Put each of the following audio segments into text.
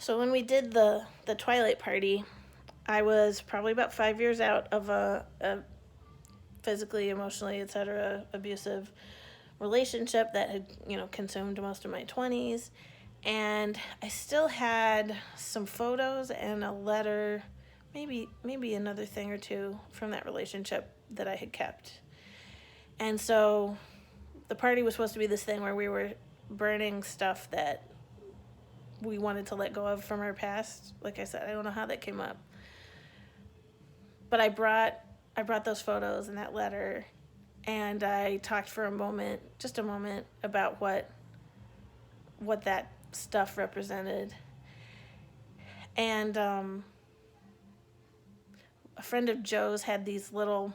So when we did the Twilight party, I was probably about 5 years out of a physically, emotionally, etc. abusive relationship that had, consumed most of my 20s. And I still had some photos and a letter, maybe another thing or two from that relationship that I had kept. And so the party was supposed to be this thing where we were burning stuff that we wanted to let go of from our past. Like I said, I don't know how that came up. But I brought those photos and that letter, and I talked for a moment, just a moment, about what that stuff represented. And a friend of Joe's had these little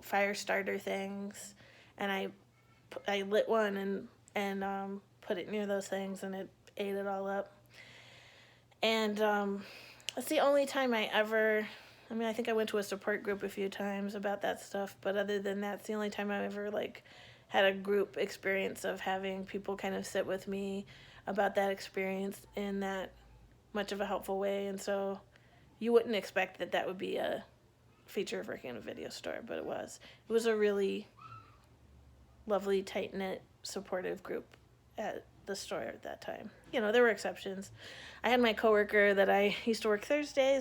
fire starter things, and I lit one and put it near those things, and it ate it all up. And that's the only time I think I went to a support group a few times about that stuff, but other than that, it's the only time I ever had a group experience of having people kind of sit with me about that experience in that much of a helpful way. And so you wouldn't expect that would be a feature of working in a video store, but it was. It was a really lovely, tight-knit, supportive group at the store at that time. There were exceptions. I had my coworker that I used to work Thursday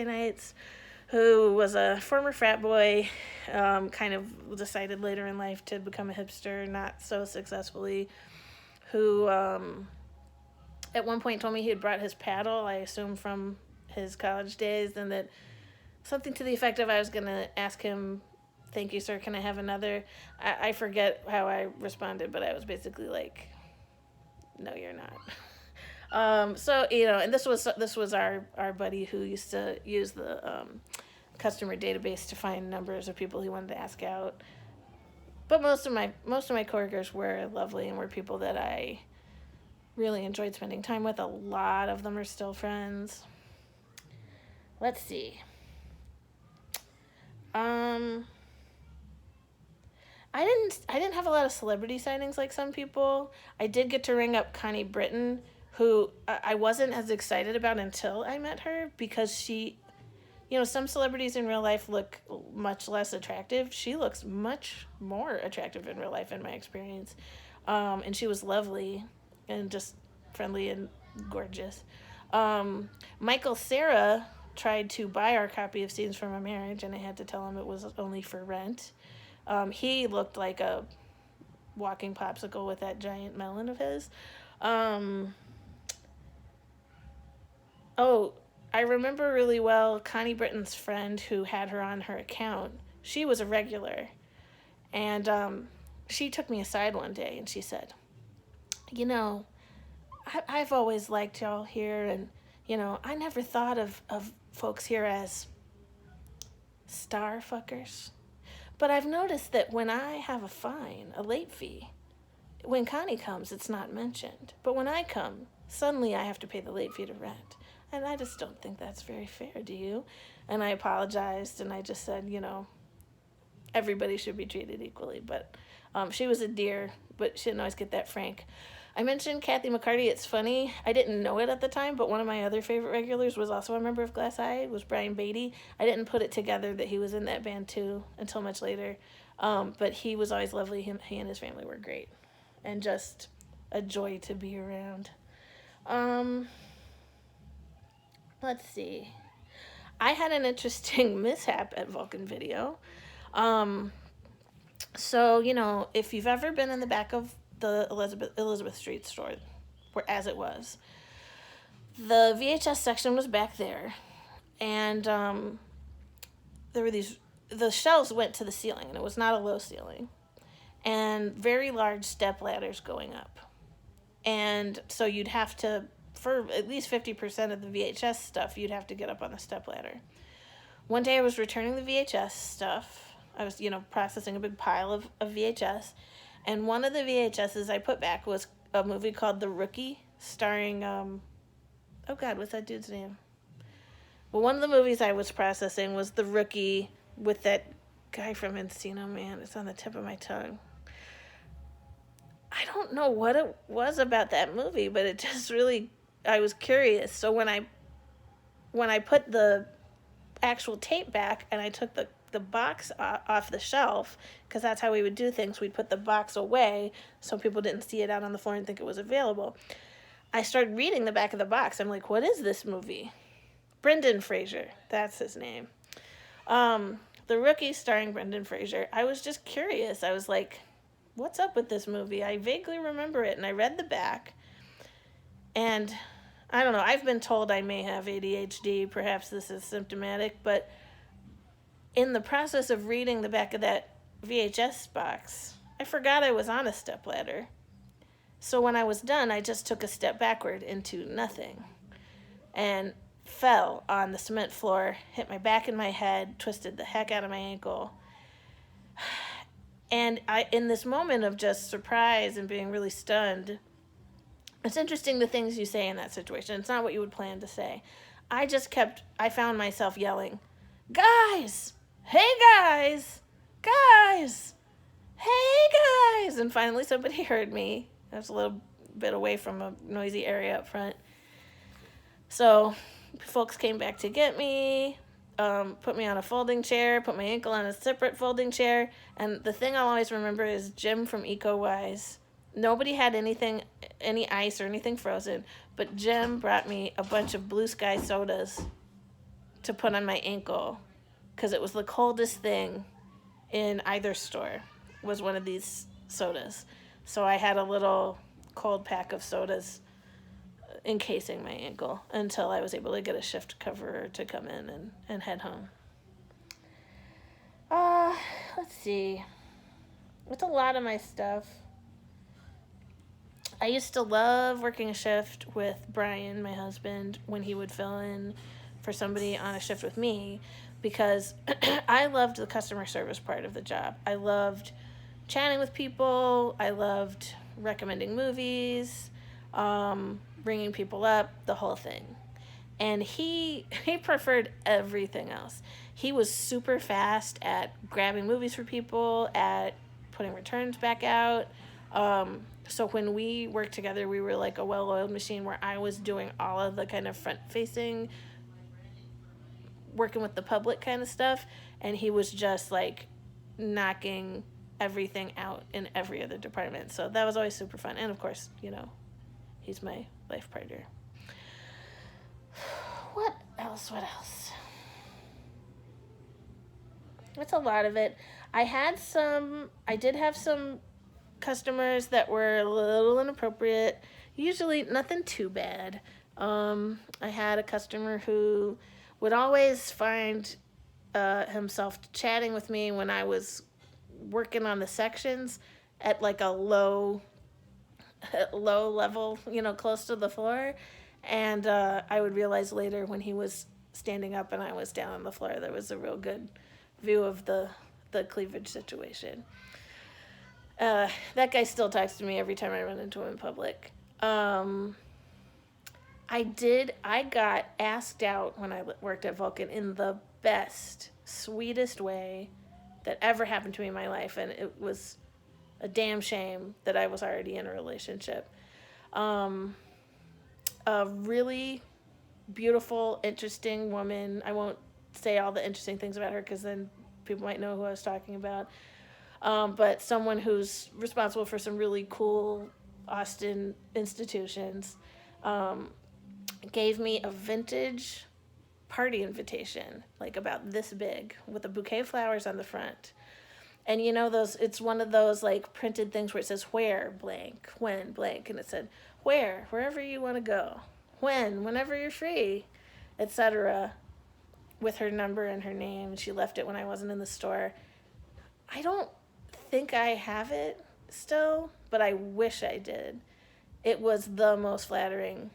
nights, who was a former frat boy, kind of decided later in life to become a hipster, not so successfully, who at one point told me he had brought his paddle, I assume from his college days, and that something to the effect of, I was going to ask him, "Thank you, sir, can I have another?" I forget how I responded, but I was basically like, "No, you're not." So, and this was our buddy who used to use the customer database to find numbers of people he wanted to ask out. But most of my coworkers were lovely and were people that I really enjoyed spending time with. A lot of them are still friends. Let's see. I didn't have a lot of celebrity sightings like some people. I did get to ring up Connie Britton, who I wasn't as excited about until I met her, because she, some celebrities in real life look much less attractive. She looks much more attractive in real life, in my experience. And she was lovely and just friendly and gorgeous. Michael Cera tried to buy our copy of Scenes from a Marriage, and I had to tell him it was only for rent. He looked like a walking popsicle with that giant melon of his. I remember really well Connie Britton's friend who had her on her account. She was a regular. And she took me aside one day and she said, I've always liked y'all here, and, I never thought of folks here as star fuckers. But I've noticed that when I have a late fee, when Connie comes, it's not mentioned. But when I come, suddenly I have to pay the late fee to rent. And I just don't think that's very fair, do you? And I apologized, and I just said, everybody should be treated equally. But she was a dear, but she didn't always get that frank. I mentioned Kathy McCarty. It's funny. I didn't know it at the time, but one of my other favorite regulars was also a member of Glass Eye, was Brian Beatty. I didn't put it together that he was in that band too until much later. But he was always lovely. He and his family were great and just a joy to be around. Let's see. I had an interesting mishap at Vulcan Video. So, if you've ever been in the back of the Elizabeth Street store, as it was, the VHS section was back there, and there were the shelves went to the ceiling, and it was not a low ceiling, and very large step ladders going up. And so you'd have to, for at least 50% of the VHS stuff, you'd have to get up on the step ladder. One day I was returning the VHS stuff. I was, processing a big pile of VHS. And one of the VHSs I put back was a movie called The Rookie, starring, what's that dude's name? Well, one of the movies I was processing was The Rookie with that guy from Encino Man. It's on the tip of my tongue. I don't know what it was about that movie, but it just really was curious. So when I put the actual tape back and I took the box off the shelf, because that's how we would do things. We'd put the box away so people didn't see it out on the floor and think it was available. I started reading the back of the box. I'm like, what is this movie? Brendan Fraser, that's his name. The Rookie, starring Brendan Fraser. I was just curious. I was like, what's up with this movie? I vaguely remember it, and I read the back. And I don't know, I've been told I may have ADHD. Perhaps this is symptomatic, but in the process of reading the back of that VHS box, I forgot I was on a stepladder. So when I was done, I just took a step backward into nothing and fell on the cement floor, hit my back and my head, twisted the heck out of my ankle. And in this moment of just surprise and being really stunned, it's interesting the things you say in that situation. It's not what you would plan to say. I found myself yelling, guys, hey guys, guys, hey guys. And finally somebody heard me. I was a little bit away from a noisy area up front. So folks came back to get me, put me on a folding chair, put my ankle on a separate folding chair. And the thing I'll always remember is Jim from EcoWise. Nobody had any ice or anything frozen, but Jim brought me a bunch of Blue Sky sodas to put on my ankle because it was the coldest thing in either store was one of these sodas. So I had a little cold pack of sodas encasing my ankle until I was able to get a shift cover to come in and head home. Let's see. It's a lot of my stuff. I used to love working a shift with Brian, my husband, when he would fill in for somebody on a shift with me, because I loved the customer service part of the job. I loved chatting with people. I loved recommending movies, bringing people up, the whole thing. And he preferred everything else. He was super fast at grabbing movies for people, at putting returns back out. So when we worked together, we were like a well-oiled machine where I was doing all of the kind of front-facing, working with the public kind of stuff, and he was just like knocking everything out in every other department. So that was always super fun. And of course, he's my life partner. What else? It's a lot of it. I did have some customers that were a little inappropriate. Usually nothing too bad. I had a customer who would always find himself chatting with me when I was working on the sections at like a low level, close to the floor. And I would realize later when he was standing up and I was down on the floor, there was a real good view of the cleavage situation. That guy still talks to me every time I run into him in public. I got asked out when I worked at Vulcan in the best, sweetest way that ever happened to me in my life, and it was a damn shame that I was already in a relationship. A really beautiful, interesting woman. I won't say all the interesting things about her because then people might know who I was talking about. But someone who's responsible for some really cool Austin institutions gave me a vintage party invitation, like about this big, with a bouquet of flowers on the front. And it's one of those like printed things where it says where blank, when blank, and it said wherever you want to go, whenever you're free, etc., with her number and her name. She left it when I wasn't in the store. I don't think I have it still, but I wish I did. It was the most flattering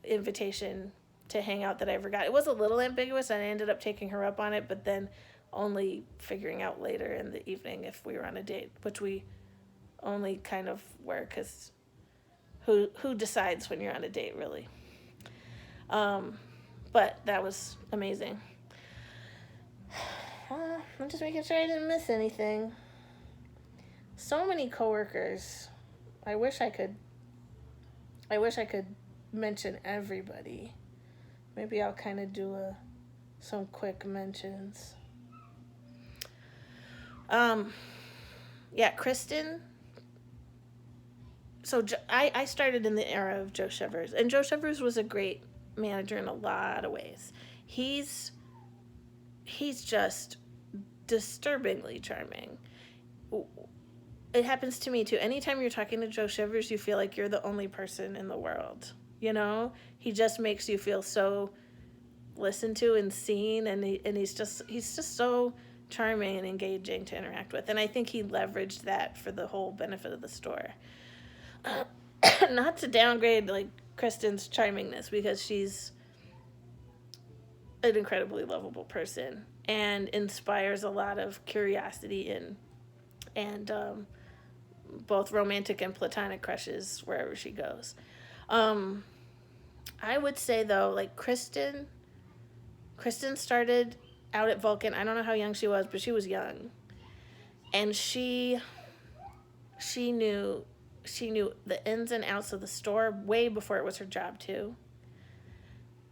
invitation to hang out that I ever got. It was a little ambiguous, and I ended up taking her up on it, but then only figuring out later in the evening if we were on a date, which we only kind of were, because who decides when you're on a date, really? But that was amazing. I'm just making sure I didn't miss anything. So many coworkers. I wish I could mention everybody. Maybe I'll kind of do some quick mentions. Yeah, Kristen. So I started in the era of Joe Shivers, and Joe Shivers was a great manager in a lot of ways. He's just disturbingly charming. It happens to me too. Anytime you're talking to Joe Shivers, you feel like you're the only person in the world. You know, he just makes you feel so listened to and seen, and he's just so charming and engaging to interact with. And I think he leveraged that for the whole benefit of the store. Not to downgrade like Kristen's charmingness, because she's an incredibly lovable person and inspires a lot of curiosity and both romantic and platonic crushes wherever she goes. I would say though, like Kristen started out at Vulcan. I don't know how young she was, but she was young, and she knew the ins and outs of the store way before it was her job too.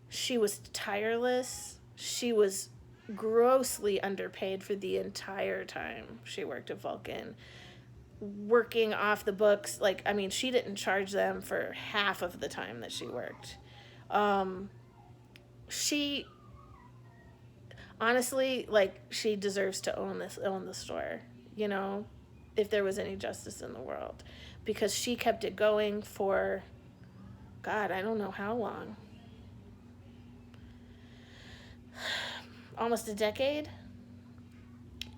She was tireless. She was grossly underpaid for the entire time she worked at Vulcan, working off the books. Like, I mean, she didn't charge them for half of the time that she worked. She honestly, like, she deserves to own the store, you know, if there was any justice in the world, because she kept it going for, God, I don't know how long. Almost a decade,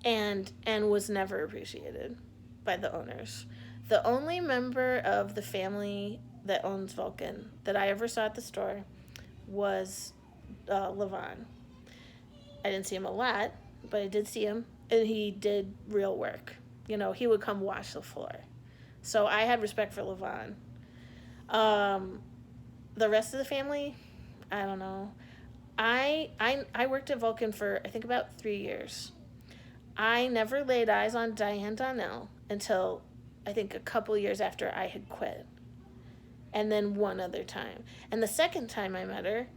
and was never appreciated by the owners. The only member of the family that owns Vulcan that I ever saw at the store was Levon. I didn't see him a lot, but I did see him, and he did real work. You know, he would come wash the floor. So I had respect for Levon. The rest of the family, I don't know. I worked at Vulcan for, I think, about 3 years. I never laid eyes on Diane Donnell until, I think, a couple years after I had quit. And then one other time. And the second time I met her,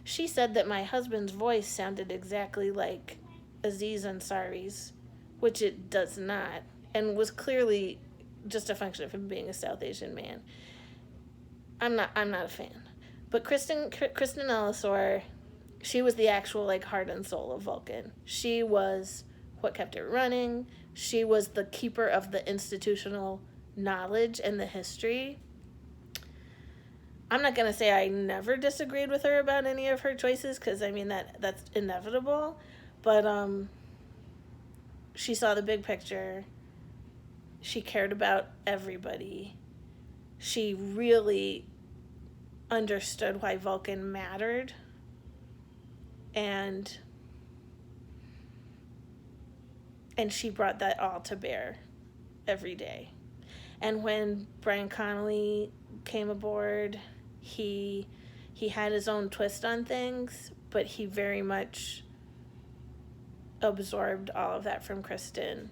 she said that my husband's voice sounded exactly like Aziz Ansari's, which it does not, and was clearly just a function of him being a South Asian man. I'm not a fan. But Kristen Ellisor, she was the actual, like, heart and soul of Vulcan. She was what kept it running. She was the keeper of the institutional knowledge and the history. I'm not going to say I never disagreed with her about any of her choices, because, I mean, that's inevitable. But she saw the big picture. She cared about everybody. She really understood why Vulcan mattered. And she brought that all to bear every day. And when Brian Connolly came aboard, he had his own twist on things, but he very much absorbed all of that from Kristen.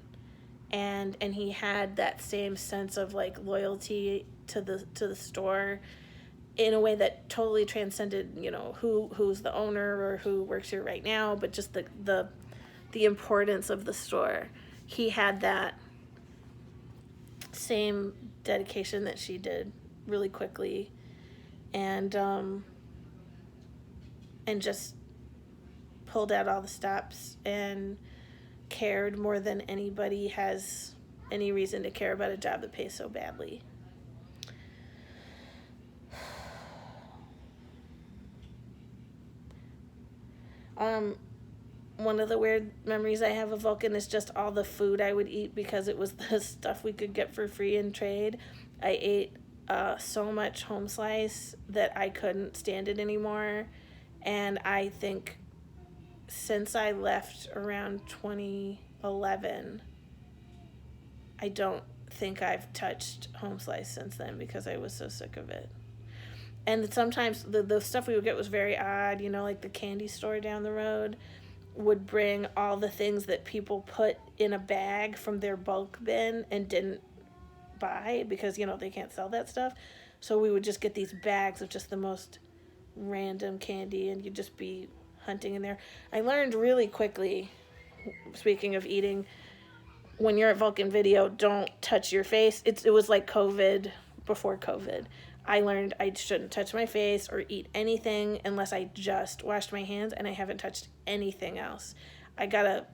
And he had that same sense of, like, loyalty to the store in a way that totally transcended, you know, who's the owner or who works here right now, but just the importance of the store. He had that same dedication that she did really quickly, and just pulled out all the stops and cared more than anybody has any reason to care about a job that pays so badly. One of the weird memories I have of Vulcan is just all the food I would eat, because it was the stuff we could get for free in trade. I ate so much home slice that I couldn't stand it anymore. And I think since I left around 2011, I don't think I've touched home slice since then, because I was so sick of it. And sometimes the stuff we would get was very odd, you know, like the candy store down the road would bring all the things that people put in a bag from their bulk bin and didn't buy because, you know, they can't sell that stuff. So we would just get these bags of just the most random candy, and you'd just be hunting in there. I learned really quickly, speaking of eating, when you're at Vulcan Video, don't touch your face. It was like COVID before COVID. I learned I shouldn't touch my face or eat anything unless I just washed my hands, and I haven't touched anything else. I got a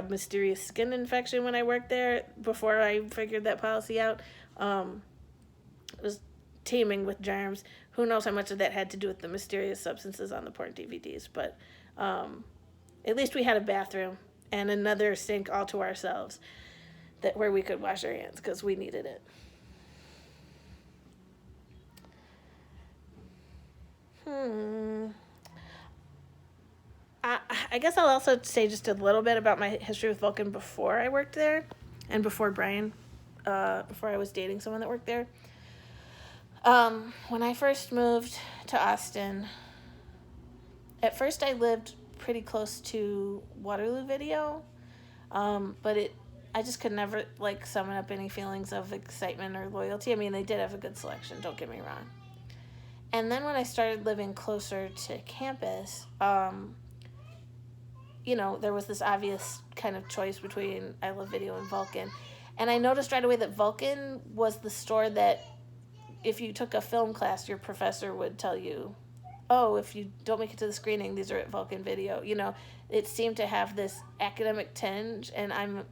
mysterious skin infection when I worked there before I figured that policy out. It was teeming with germs. Who knows how much of that had to do with the mysterious substances on the porn DVDs, but at least we had a bathroom and another sink all to ourselves where we could wash our hands because we needed it. I guess I'll also say just a little bit about my history with Vulcan before I worked there and before Brian, before I was dating someone that worked there. When I first moved to Austin, at first I lived pretty close to Waterloo Video, but I just could never summon up any feelings of excitement or loyalty. I mean, they did have a good selection, don't get me wrong. And then when I started living closer to campus, there was this obvious kind of choice between I Love Video and Vulcan. And I noticed right away that Vulcan was the store that if you took a film class, your professor would tell you, oh, if you don't make it to the screening, these are at Vulcan Video. It seemed to have this academic tinge, and I'm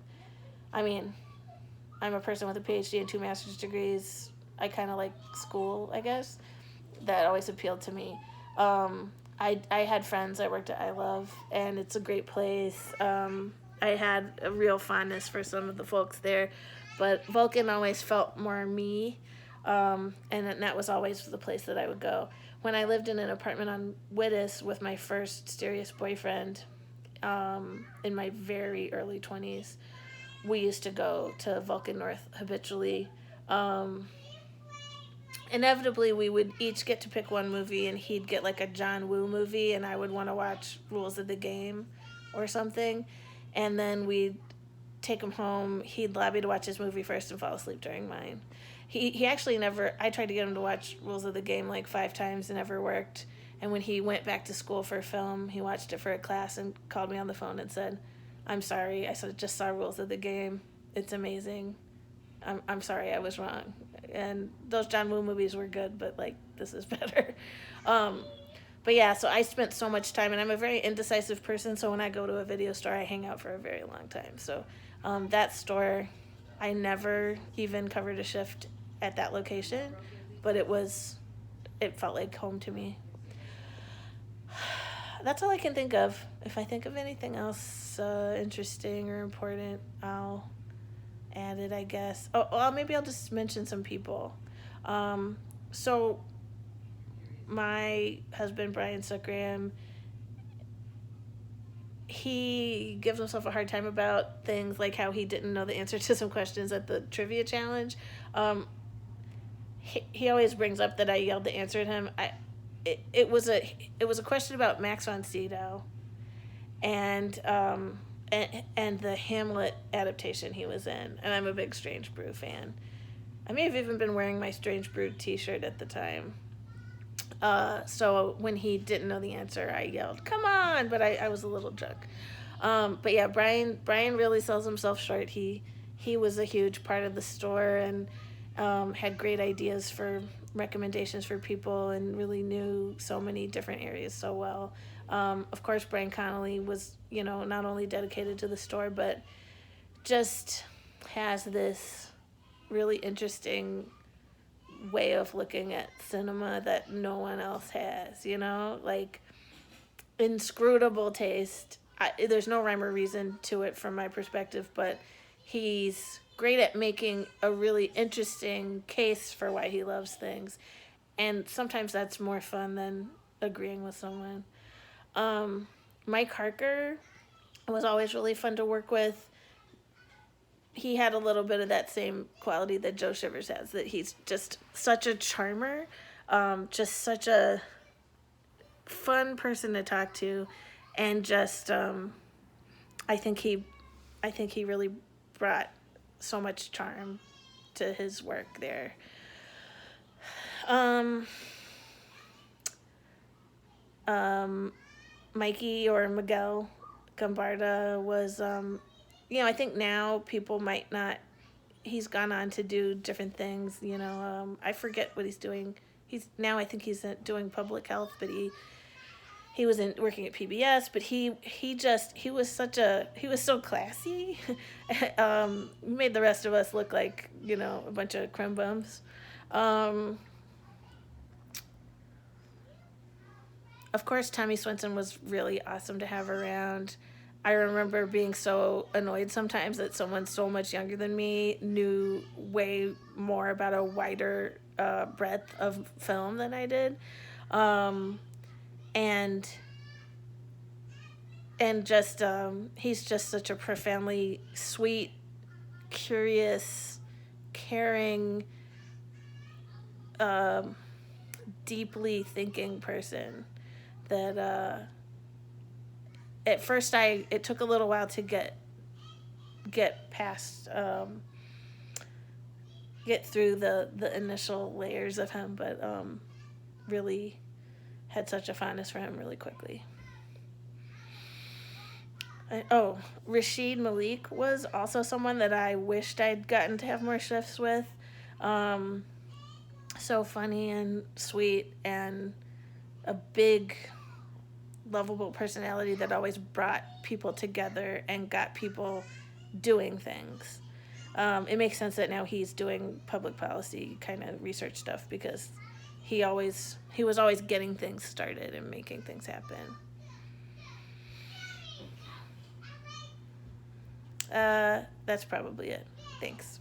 a person with a PhD and 2 master's degrees. I kind of like school, I guess. That always appealed to me. I had friends that worked at I Love, and it's a great place. I had a real fondness for some of the folks there, but Vulcan always felt more me, and that was always the place that I would go. When I lived in an apartment on Whittis with my first serious boyfriend in my very early 20s, we used to go to Vulcan North habitually. Inevitably, we would each get to pick one movie, and he'd get a John Woo movie, and I would want to watch Rules of the Game or something. And then we'd take him home. He'd lobby to watch his movie first and fall asleep during mine. He actually never, I tried to get him to watch Rules of the Game 5 times. It never worked. And when he went back to school for film, he watched it for a class and called me on the phone and said, I'm sorry, I just saw Rules of the Game. It's amazing. I'm sorry, I was wrong. And those John Woo movies were good, but this is better. But yeah, so I spent so much time, and I'm a very indecisive person, so when I go to a video store, I hang out for a very long time. So that store, I never even covered a shift at that location, but it felt like home to me. That's all I can think of. If I think of anything else interesting or important, I'll add it, I guess. Oh, well, maybe I'll just mention some people. So my husband, Brian Sookram, he gives himself a hard time about things like how he didn't know the answer to some questions at the trivia challenge. He always brings up that I yelled the answer at him. It was a question about Max von Sydow, and the Hamlet adaptation he was in, and I'm a big Strange Brew fan. I may have even been wearing my Strange Brew t-shirt at the time. So when he didn't know the answer, I yelled, "Come on!" But I was a little drunk. But yeah, Brian really sells himself short. He was a huge part of the store, and had great ideas for recommendations for people, and really knew so many different areas so well. Of course, Brian Connolly was, not only dedicated to the store, but just has this really interesting way of looking at cinema that no one else has, inscrutable taste. There's no rhyme or reason to it from my perspective, but he's great at making a really interesting case for why he loves things, and sometimes that's more fun than agreeing with someone. Mike Harker was always really fun to work with. He had a little bit of that same quality that Joe Shivers has, that he's just such a charmer, just such a fun person to talk to, and just I think he really brought so much charm to his work there. Um, Mikey or Miguel Gambarda was, I think now people might not. He's gone on to do different things. I forget what he's doing. I think he's doing public health, but he was working at PBS. But he was so classy. Made the rest of us look like a bunch of crumb bums. Um, of course, Tommy Swenson was really awesome to have around. I remember being so annoyed sometimes that someone so much younger than me knew way more about a wider breadth of film than I did. Um, and just he's just such a profoundly sweet, curious, caring, um, deeply thinking person that at first it took a little while to get past, get through the initial layers of him, but really had such a fondness for him really quickly. Rashid Malik was also someone that I wished I'd gotten to have more shifts with. So funny and sweet and a big, lovable personality that always brought people together and got people doing things. It makes sense that now he's doing public policy kind of research stuff because he was always getting things started and making things happen. That's probably it. Thanks.